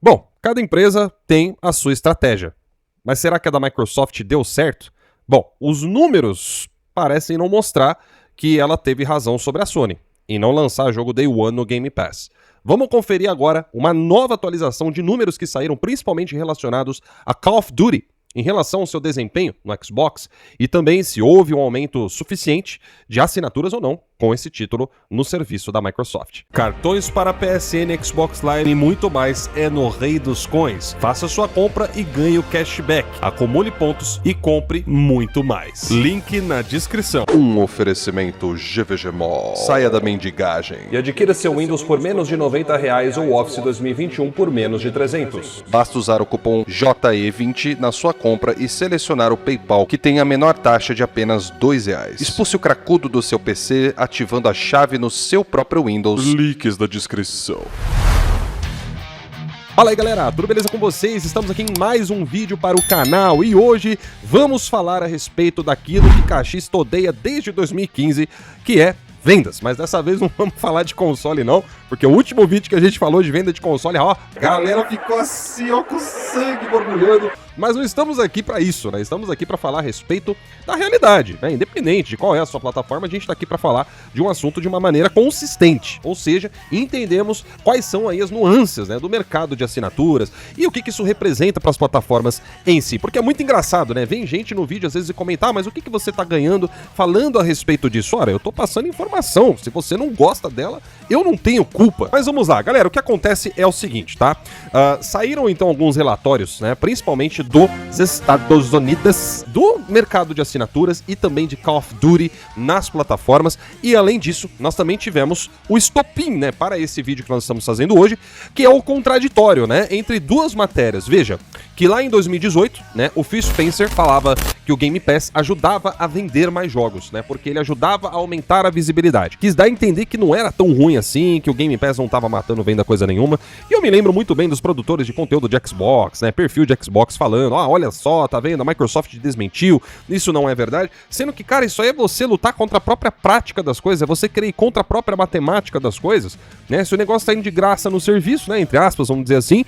Bom, cada empresa tem a sua estratégia. Mas será que a da Microsoft deu certo? Bom, os números parecem não mostrar que ela teve razão sobre a Sony em não lançar jogo Day One no Game Pass. Vamos conferir agora uma nova atualização de números que saíram principalmente relacionados a Call of Duty em relação ao seu desempenho no Xbox e também se houve um aumento suficiente de assinaturas ou não com esse título no serviço da Microsoft. Cartões para PSN, Xbox Live e muito mais é no Rei dos Coins. Faça sua compra e ganhe o cashback. Acumule pontos e compre muito mais. Link na descrição. Um oferecimento GVG Mall. Saia da mendigagem E adquira seu Windows por menos de R$90 ou Office 2021 por menos de 300. Basta usar o cupom JE20 na sua compra e selecionar o PayPal, que tem a menor taxa de apenas R$2. Expulse o cracudo do seu PC ativando a chave no seu próprio Windows. Links da descrição. Fala aí galera, tudo beleza com vocês? Estamos aqui em mais um vídeo para o canal e hoje vamos falar a respeito daquilo que cachista odeia desde 2015, que é vendas. Mas dessa vez não vamos falar de console não, porque o último vídeo que a gente falou de venda de console, ó, a galera ficou assim, ó, com sangue borbulhando. Mas não estamos aqui para isso, né? Estamos aqui para falar a respeito da realidade, né? Independente de qual é a sua plataforma, a gente está aqui para falar de um assunto de uma maneira consistente. Ou seja, entendemos quais são aí as nuances, né, do mercado de assinaturas e o que isso representa para as plataformas em si. Porque é muito engraçado, né? Vem gente no vídeo às vezes e comentar, mas o que você está ganhando falando a respeito disso? Ora, eu tô passando informação. Se você não gosta dela, eu não tenho culpa. Mas vamos lá, galera. O que acontece é o seguinte, tá? Saíram então alguns relatórios, né? Principalmente dos Estados Unidos, do mercado de assinaturas e também de Call of Duty nas plataformas. E além disso, nós também tivemos o estopim, né, para esse vídeo que nós estamos fazendo hoje, que é o contraditório, né, entre duas matérias. Veja, que lá em 2018, né, o Phil Spencer falava que o Game Pass ajudava a vender mais jogos, né, porque ele ajudava a aumentar a visibilidade. Quis dar a entender que não era tão ruim assim, que o Game Pass não tava matando venda coisa nenhuma. E eu me lembro muito bem dos produtores de conteúdo de Xbox, né, perfil de Xbox falando, olha só, tá vendo, a Microsoft desmentiu, isso não é verdade. Sendo que, cara, isso aí é você lutar contra a própria prática das coisas, é você querer ir contra a própria matemática das coisas, né, se o negócio tá indo de graça no serviço, né, entre aspas, vamos dizer assim.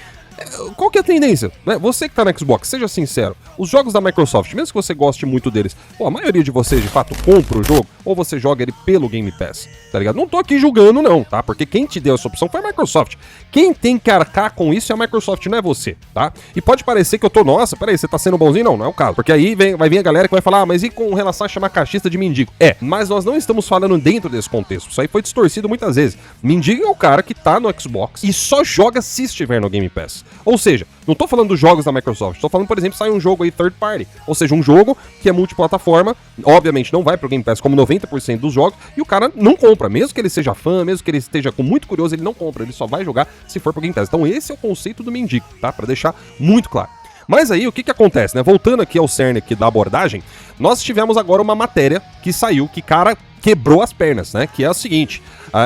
Qual que é a tendência? Né? Você que tá no Xbox, seja sincero, os jogos da Microsoft, mesmo que você goste muito deles, pô, a maioria de vocês de fato compra o jogo ou você joga ele pelo Game Pass, tá ligado? Não tô aqui julgando não, tá? Porque quem te deu essa opção foi a Microsoft. Quem tem que arcar com isso é a Microsoft, não é você, tá? E pode parecer que eu tô, nossa, peraí, você tá sendo bonzinho? Não, não é o caso. Porque aí vai vir a galera que vai falar, mas e com relação a chamar cachista de mendigo? Mas nós não estamos falando dentro desse contexto, isso aí foi distorcido muitas vezes. Mendigo é o cara que tá no Xbox e só joga se estiver no Game Pass. Ou seja, não tô falando dos jogos da Microsoft, tô falando, por exemplo, sai um jogo aí third party, ou seja, um jogo que é multiplataforma, obviamente não vai pro Game Pass como 90% dos jogos, e o cara não compra, mesmo que ele seja fã, mesmo que ele esteja muito curioso, ele não compra, ele só vai jogar se for pro Game Pass. Então esse é o conceito do mendigo, tá? Pra deixar muito claro. Mas aí, o que acontece, né? Voltando aqui ao cerne aqui da abordagem, nós tivemos agora uma matéria que saiu, que, cara, quebrou as pernas, né? Que é o seguinte,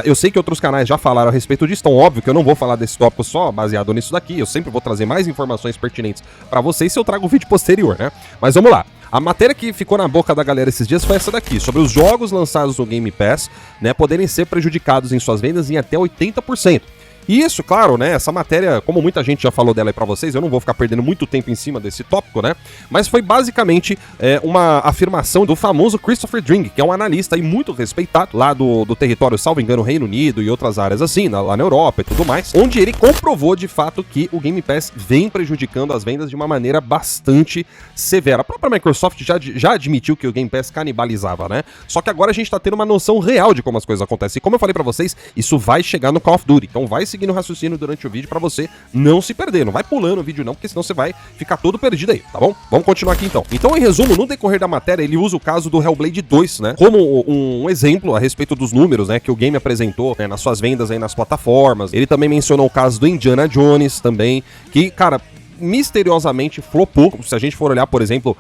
eu sei que outros canais já falaram a respeito disso, então óbvio que eu não vou falar desse tópico só baseado nisso daqui, eu sempre vou trazer mais informações pertinentes pra vocês se eu trago o vídeo posterior, né? Mas vamos lá. A matéria que ficou na boca da galera esses dias foi essa daqui, sobre os jogos lançados no Game Pass, né, poderem ser prejudicados em suas vendas em até 80%. E isso, claro, né, essa matéria, como muita gente já falou dela aí pra vocês, eu não vou ficar perdendo muito tempo em cima desse tópico, né, mas foi basicamente uma afirmação do famoso Christopher Dring, que é um analista aí muito respeitado lá do território, salvo engano, Reino Unido e outras áreas assim, lá na Europa e tudo mais, onde ele comprovou de fato que o Game Pass vem prejudicando as vendas de uma maneira bastante severa. A própria Microsoft já admitiu que o Game Pass canibalizava, né, só que agora a gente tá tendo uma noção real de como as coisas acontecem. E como eu falei pra vocês, isso vai chegar no Call of Duty, então vai seguir no raciocínio durante o vídeo pra você não se perder, não vai pulando o vídeo não, porque senão você vai ficar todo perdido aí, tá bom? Vamos continuar aqui então. Então, em resumo, no decorrer da matéria, ele usa o caso do Hellblade 2, né, como um exemplo a respeito dos números, né, que o game apresentou, né, nas suas vendas aí nas plataformas. Ele também mencionou o caso do Indiana Jones também, que, cara, misteriosamente flopou, se a gente for olhar, por exemplo,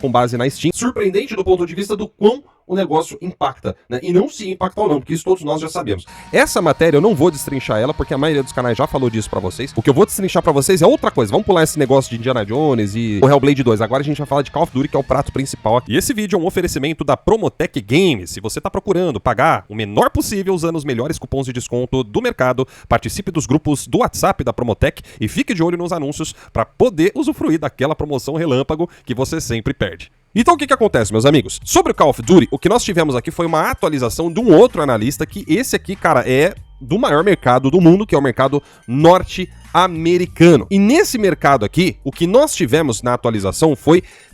com base na Steam. Surpreendente do ponto de vista do quão o negócio impacta, né? E não se impacta ou não, porque isso todos nós já sabemos. Essa matéria eu não vou destrinchar ela, porque a maioria dos canais já falou disso pra vocês. O que eu vou destrinchar pra vocês é outra coisa. Vamos pular esse negócio de Indiana Jones e o Hellblade 2. Agora a gente vai falar de Call of Duty, que é o prato principal aqui. E esse vídeo é um oferecimento da Promotech Games. Se você tá procurando pagar o menor possível usando os melhores cupons de desconto do mercado, participe dos grupos do WhatsApp da Promotech e fique de olho nos anúncios pra poder usufruir daquela promoção relâmpago que você sempre perde. Então o que acontece, meus amigos? Sobre o Call of Duty, o que nós tivemos aqui foi uma atualização de um outro analista, que esse aqui, cara, é do maior mercado do mundo, que é o mercado norte-americano. E nesse mercado aqui, o que nós tivemos na atualização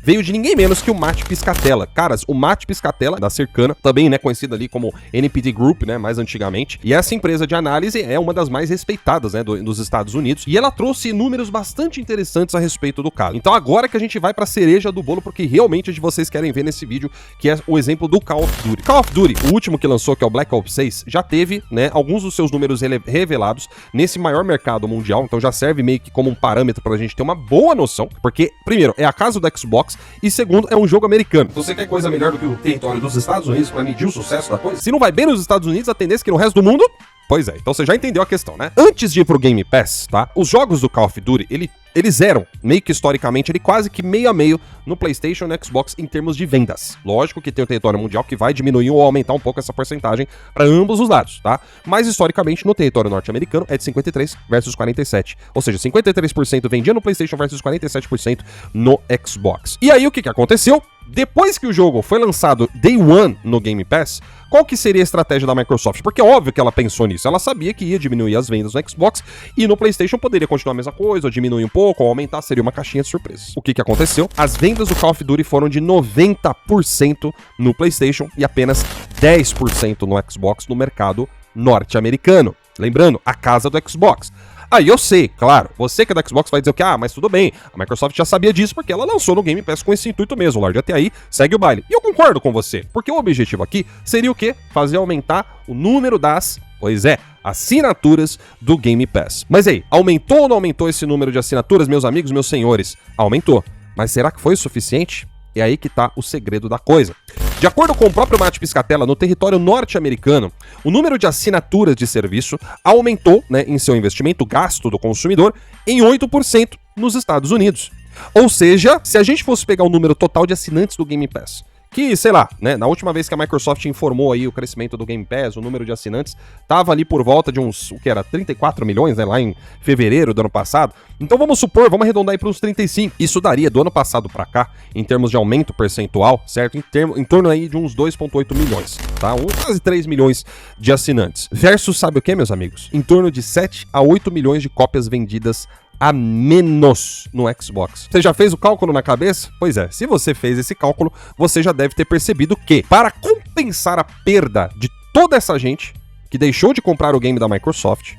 veio de ninguém menos que o Matt Piscatella. Caras, o Matt Piscatella, da Cercana, também, né, conhecido ali como NPD Group, né, mais antigamente. E essa empresa de análise é uma das mais respeitadas, né, dos Estados Unidos. E ela trouxe números bastante interessantes a respeito do caso. Então agora que a gente vai pra cereja do bolo, porque realmente vocês querem ver nesse vídeo, que é o exemplo do Call of Duty. Call of Duty, o último que lançou, que é o Black Ops 6, já teve, né, alguns dos seus números revelados nesse maior mercado mundial. Então já serve meio que como um parâmetro pra gente ter uma boa noção, porque, primeiro, é a casa do Xbox, e segundo, é um jogo americano. Você quer coisa melhor do que o território dos Estados Unidos pra medir o sucesso da coisa? Se não vai bem nos Estados Unidos, a tendência é que no resto do mundo... Pois é, então você já entendeu a questão, né? Antes de ir pro Game Pass, tá? Os jogos do Call of Duty, eles eram, meio que historicamente, quase que meio a meio no PlayStation e no Xbox em termos de vendas. Lógico que tem o território mundial que vai diminuir ou aumentar um pouco essa porcentagem para ambos os lados, tá? Mas historicamente no território norte-americano é de 53 versus 47. Ou seja, 53% vendia no PlayStation versus 47% no Xbox. E aí o que aconteceu? Depois que o jogo foi lançado Day One no Game Pass, qual que seria a estratégia da Microsoft? Porque é óbvio que ela pensou nisso. Ela sabia que ia diminuir as vendas no Xbox e no PlayStation poderia continuar a mesma coisa, ou diminuir um pouco, ou aumentar, seria uma caixinha de surpresas. O que aconteceu? As vendas do Call of Duty foram de 90% no PlayStation e apenas 10% no Xbox no mercado norte-americano. Lembrando, a casa do Xbox. Aí eu sei, claro, você que é da Xbox vai dizer o que? Ah, mas tudo bem, a Microsoft já sabia disso porque ela lançou no Game Pass com esse intuito mesmo, Lorde, até aí segue o baile. E eu concordo com você, porque o objetivo aqui seria o quê? Fazer aumentar o número das, pois é, assinaturas do Game Pass. Mas aí, aumentou ou não aumentou esse número de assinaturas, meus amigos, meus senhores? Aumentou. Mas será que foi o suficiente? É aí que tá o segredo da coisa. De acordo com o próprio Matt Piscatella, no território norte-americano, o número de assinaturas de serviço aumentou, né, em seu investimento gasto do consumidor em 8% nos Estados Unidos. Ou seja, se a gente fosse pegar o número total de assinantes do Game Pass, que, sei lá, né, na última vez que a Microsoft informou aí o crescimento do Game Pass, o número de assinantes, tava ali por volta de uns, o que era, 34 milhões, né, lá em fevereiro do ano passado. Então vamos supor, vamos arredondar aí para uns 35. Isso daria, do ano passado para cá, em termos de aumento percentual, certo? Em torno aí de uns 2,8 milhões, tá? Quase 3 milhões de assinantes. Versus, sabe o que, meus amigos? Em torno de 7 a 8 milhões de cópias vendidas a menos no Xbox. Você já fez o cálculo na cabeça? Pois é, se você fez esse cálculo, você já deve ter percebido que, para compensar a perda de toda essa gente que deixou de comprar o game da Microsoft,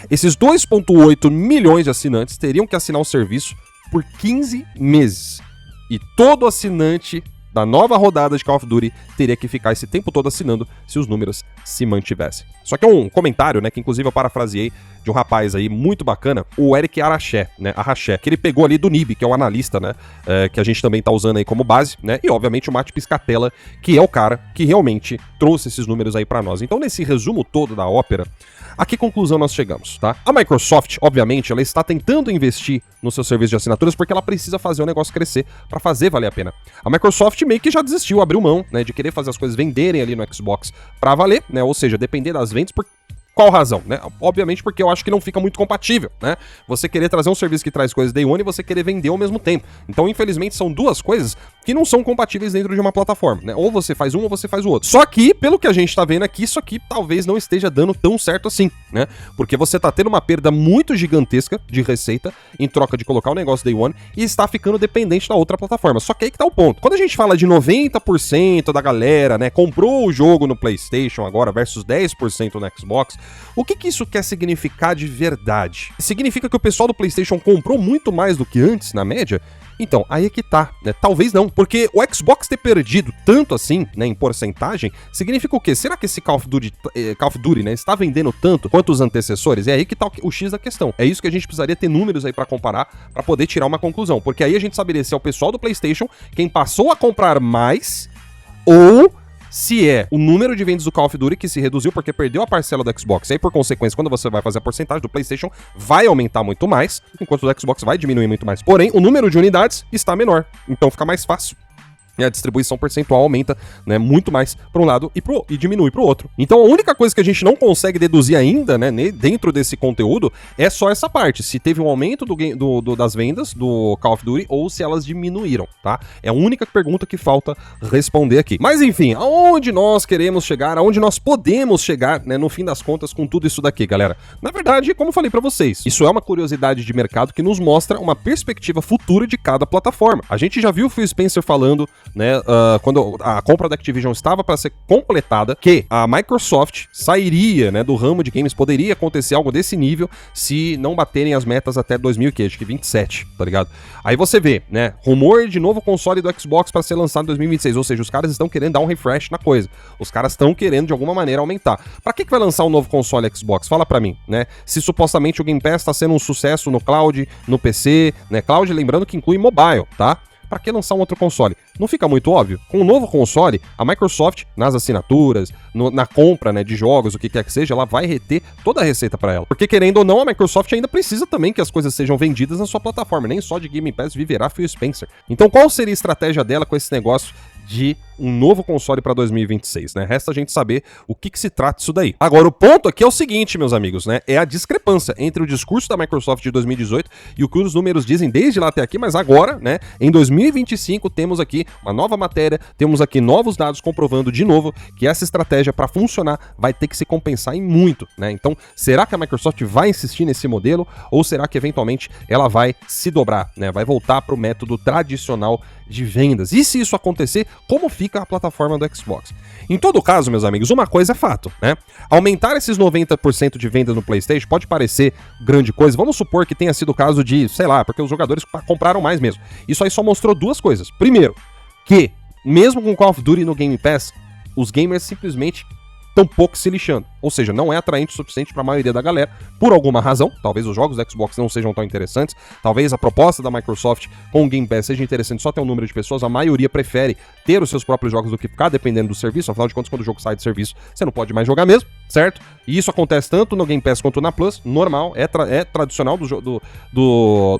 esses 2,8 milhões de assinantes teriam que assinar o serviço por 15 meses. E todo assinante da nova rodada de Call of Duty teria que ficar esse tempo todo assinando se os números se mantivessem. Só que é um comentário, né, que inclusive eu parafraseei de um rapaz aí muito bacana, o Eric Araché, né, que ele pegou ali do NIB, que é um analista, né, que a gente também tá usando aí como base, né, e obviamente o Matt Piscatella, que é o cara que realmente trouxe esses números aí pra nós. Então nesse resumo todo da ópera, a que conclusão nós chegamos, tá? A Microsoft, obviamente, ela está tentando investir no seu serviço de assinaturas porque ela precisa fazer o negócio crescer pra fazer valer a pena. A Microsoft meio que já desistiu, abriu mão, né, de querer fazer as coisas venderem ali no Xbox pra valer, né, ou seja, depender das vendas por... Qual razão, né? Obviamente porque eu acho que não fica muito compatível, né? Você querer trazer um serviço que traz coisas Day One e você querer vender ao mesmo tempo. Então, infelizmente, são duas coisas que não são compatíveis dentro de uma plataforma, né? Ou você faz um ou você faz o outro. Só que, pelo que a gente tá vendo aqui, isso aqui talvez não esteja dando tão certo assim, né? Porque você tá tendo uma perda muito gigantesca de receita em troca de colocar o negócio Day One e está ficando dependente da outra plataforma. Só que aí que tá o ponto. Quando a gente fala de 90% da galera, né, comprou o jogo no PlayStation agora versus 10% no Xbox, o que isso quer significar de verdade? Significa que o pessoal do PlayStation comprou muito mais do que antes, na média? Então, aí é que tá, né? Talvez não, porque o Xbox ter perdido tanto assim, né, em porcentagem, significa o quê? Será que esse Call of Duty, né, está vendendo tanto quanto os antecessores? É aí que tá o X da questão. É isso que a gente precisaria ter números aí pra comparar, pra poder tirar uma conclusão, porque aí a gente saberia se é o pessoal do PlayStation quem passou a comprar mais ou se é o número de vendas do Call of Duty que se reduziu porque perdeu a parcela do Xbox, e aí por consequência, quando você vai fazer a porcentagem do PlayStation, vai aumentar muito mais, enquanto o Xbox vai diminuir muito mais. Porém, o número de unidades está menor, então fica mais fácil. E a distribuição percentual aumenta, né, muito mais para um lado e diminui para o outro. Então a única coisa que a gente não consegue deduzir ainda, né, dentro desse conteúdo, é só essa parte, se teve um aumento das vendas do Call of Duty ou se elas diminuíram, tá? É a única pergunta que falta responder aqui. Mas enfim, aonde nós queremos chegar, aonde nós podemos chegar, né, no fim das contas com tudo isso daqui, galera? Na verdade, como eu falei para vocês, isso é uma curiosidade de mercado que nos mostra uma perspectiva futura de cada plataforma. A gente já viu o Phil Spencer falando, né, quando a compra da Activision estava para ser completada, que a Microsoft sairia, né, do ramo de games, poderia acontecer algo desse nível se não baterem as metas até 2027, tá ligado? Aí você vê, né, rumor de novo console do Xbox para ser lançado em 2026, ou seja, os caras estão querendo dar um refresh na coisa, os caras estão querendo de alguma maneira aumentar. Pra que vai lançar um novo console Xbox? Fala pra mim, né, se supostamente o Game Pass tá sendo um sucesso no cloud, no PC, né, cloud lembrando que inclui mobile, tá? Pra que lançar um outro console? Não fica muito óbvio? Com o novo console, a Microsoft, nas assinaturas, na compra, né, de jogos, o que quer que seja, ela vai reter toda a receita pra ela. Porque, querendo ou não, a Microsoft ainda precisa também que as coisas sejam vendidas na sua plataforma. Nem só de Game Pass viverá Phil Spencer. Então, qual seria a estratégia dela com esse negócio de um novo console para 2026, né? Resta a gente saber o que se trata disso daí. Agora, o ponto aqui é o seguinte, meus amigos, né? É a discrepância entre o discurso da Microsoft de 2018 e o que os números dizem desde lá até aqui, mas agora, né? Em 2025 temos aqui uma nova matéria, temos aqui novos dados comprovando de novo que essa estratégia para funcionar vai ter que se compensar em muito, né? Então, será que a Microsoft vai insistir nesse modelo ou será que eventualmente ela vai se dobrar, né? Vai voltar para o método tradicional de vendas? E se isso acontecer, como fica a plataforma do Xbox? Em todo caso, meus amigos, uma coisa é fato, né? Aumentar esses 90% de vendas no PlayStation pode parecer grande coisa. Vamos supor que tenha sido o caso de, sei lá, porque os jogadores compraram mais mesmo. Isso aí só mostrou duas coisas. Primeiro, que mesmo com Call of Duty no Game Pass, os gamers simplesmente estão pouco se lixando. Ou seja, não é atraente o suficiente para a maioria da galera, por alguma razão. Talvez os jogos do Xbox não sejam tão interessantes, talvez a proposta da Microsoft com o Game Pass seja interessante só ter um número de pessoas, a maioria prefere ter os seus próprios jogos do que ficar dependendo do serviço, afinal de contas, quando o jogo sai de serviço, você não pode mais jogar mesmo, certo? E isso acontece tanto no Game Pass quanto na Plus, normal, é tradicional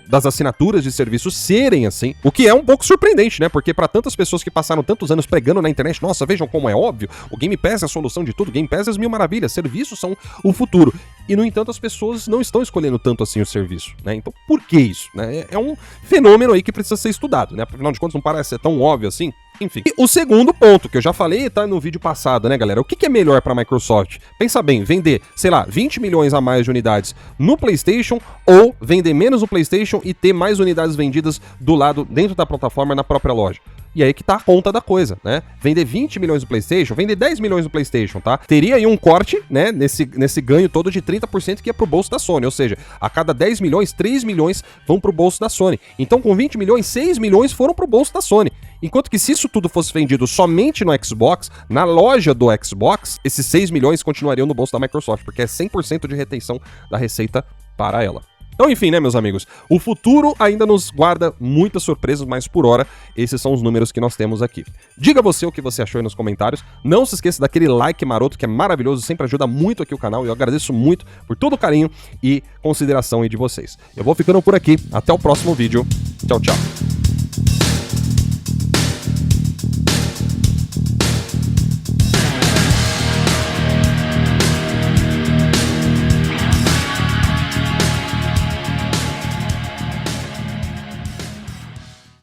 das assinaturas de serviços serem assim, o que é um pouco surpreendente, né? Porque para tantas pessoas que passaram tantos anos pregando na internet, nossa, vejam como é óbvio, o Game Pass é a solução de tudo, o Game Pass é as mil maravilhas, serviços são o futuro. E, no entanto, as pessoas não estão escolhendo tanto assim o serviço, né? Então, por que isso? Né? É um fenômeno aí que precisa ser estudado, né? Afinal de contas, não parece ser tão óbvio assim. Enfim. E o segundo ponto, que eu já falei, tá no vídeo passado, né, galera? O que é melhor pra Microsoft? Pensa bem, vender, sei lá, 20 milhões a mais de unidades no PlayStation ou vender menos no PlayStation e ter mais unidades vendidas do lado, dentro da plataforma, na própria loja? E aí que tá a conta da coisa, né? Vender 20 milhões no PlayStation, vender 10 milhões no PlayStation, tá? Teria aí um corte, né, nesse ganho todo de 30% que ia pro bolso da Sony. Ou seja, a cada 10 milhões, 3 milhões vão pro bolso da Sony. Então, com 20 milhões, 6 milhões foram pro bolso da Sony. Enquanto que se isso tudo fosse vendido somente no Xbox, na loja do Xbox, esses 6 milhões continuariam no bolso da Microsoft, porque é 100% de retenção da receita para ela. Então, enfim, né, meus amigos, o futuro ainda nos guarda muitas surpresas, mas por hora, esses são os números que nós temos aqui. Diga você o que você achou aí nos comentários, não se esqueça daquele like maroto que é maravilhoso, sempre ajuda muito aqui o canal e eu agradeço muito por todo o carinho e consideração aí de vocês. Eu vou ficando por aqui, até o próximo vídeo, tchau, tchau.